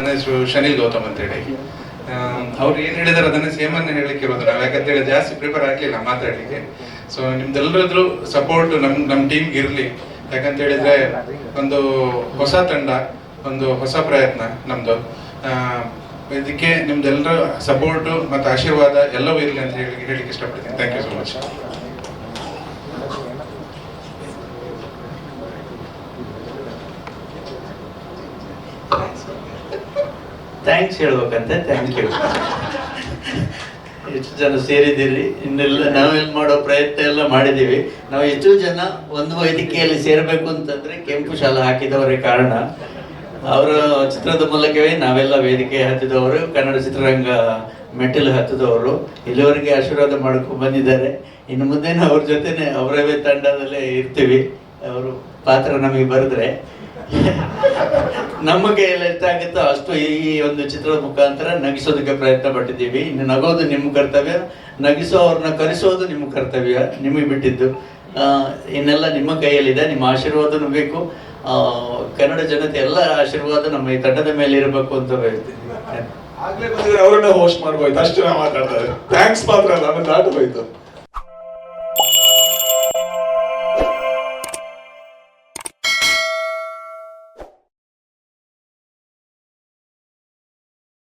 ನನ್ನ ಹೆಸರು ಶನಿಲ್ ಗೌತಮ್ ಅಂತೇಳಿ. ಅವ್ರು ಏನು ಹೇಳಿದಾರೆ ಅದನ್ನೇ ಸೇಮನ್ನು ಹೇಳಲಿಕ್ಕೆ ಇರೋದು ನಾವು, ಯಾಕಂತೇಳಿ ಜಾಸ್ತಿ ಪ್ರಿಪೇರ್ ಆಗಲಿಲ್ಲ ಮಾತಾಡಲಿಕ್ಕೆ. ಸೊ ನಿಮ್ದೆಲ್ಲರದ್ದು ಸಪೋರ್ಟ್ ನಮ್ಮ ಟೀಮ್ಗೆ ಇರಲಿ, ಯಾಕಂತ ಹೇಳಿದ್ರೆ ಒಂದು ಹೊಸ ತಂಡ, ಒಂದು ಹೊಸ ಪ್ರಯತ್ನ ನಮ್ದು. ಇದಕ್ಕೆ ನಿಮ್ದೆಲ್ಲರ ಸಪೋರ್ಟು ಮತ್ತು ಆಶೀರ್ವಾದ ಎಲ್ಲವೂ ಇರಲಿ ಅಂತ ಹೇಳಿಕ್ಕೆ ಇಷ್ಟಪಡ್ತೀನಿ. Thank you so much. Thanks ಹೇಳ್ಬೇಕಂತೆ. Thank you. ಎಷ್ಟು ಜನ ಸೇರಿದ್ದೀರಿ, ಇನ್ನೆಲ್ಲ ನಾವೆಲ್ಲ ಮಾಡೋ ಪ್ರಯತ್ನ ಎಲ್ಲ ಮಾಡಿದ್ದೀವಿ. ನಾವು ಎಷ್ಟು ಜನ ಒಂದು ವೇದಿಕೆಯಲ್ಲಿ ಸೇರಬೇಕು ಅಂತಂದ್ರೆ ಕೆಂಪು ಶಾಲೆ ಹಾಕಿದವರೇ ಕಾರಣ. ಅವರ ಚಿತ್ರದ ಮೂಲಕವೇ ನಾವೆಲ್ಲ ವೇದಿಕೆ ಹತ್ತಿದವರು, ಕನ್ನಡ ಚಿತ್ರರಂಗ ಮೆಟ್ಟಿಲು ಹತ್ತಿದವರು, ಇಲ್ಲಿವರೆಗೆ ಆಶೀರ್ವಾದ ಮಾಡ್ಕೊಂಡು ಬಂದಿದ್ದಾರೆ. ಇನ್ನು ಮುಂದೇನು ಅವ್ರ ಜೊತೆನೆ ಅವರವೇ ತಂಡದಲ್ಲೇ ಇರ್ತೀವಿ. ಅವರು ಪಾತ್ರ ನಮಗೆ ಬರೆದ್ರೆ ನಮಗೆ ಎಲ್ಲ ಎಷ್ಟಾಗುತ್ತೋ ಅಷ್ಟು ಈ ಒಂದು ಚಿತ್ರದ ಮುಖಾಂತರ ನಗಿಸೋದಕ್ಕೆ ಪ್ರಯತ್ನ ಪಟ್ಟಿದ್ದೀವಿ. ಇನ್ನು ನಗೋದು ನಿಮ್ಮ ಕರ್ತವ್ಯ, ನಗಿಸೋ ಅವ್ರನ್ನ ಕರೆಸೋದು ನಿಮ್ಮ ಕರ್ತವ್ಯ, ನಿಮಗೆ ಬಿಟ್ಟಿದ್ದು. ಇನ್ನೆಲ್ಲ ನಿಮ್ಮ ಕೈಯಲ್ಲಿದೆ. ನಿಮ್ಮ ಆಶೀರ್ವಾದನೂ ಬೇಕು. ಕನ್ನಡ ಜನತೆ ಎಲ್ಲ ಆಶೀರ್ವಾದ ನಮ್ಮ ಈ ತಂಡದ ಮೇಲೆ ಇರಬೇಕು ಅಂತ ಬಯಸ್ತೀನಿ. ಆಗ್ಲೇ ಬಂದ್ರೆ ಅವರನ್ನ ಹೋಸ್ಟ್ ಮಾಡ್ಬೋಯ್ತು, ಅಷ್ಟು ನಾವು ಮಾತಾಡ್ತಾರೆ. ಥ್ಯಾಂಕ್ಸ್ ಮಾತ್ರ ಅಲ್ಲ, ಆಮೇಲೆ ದಾಟ ಹೋಯ್ತು.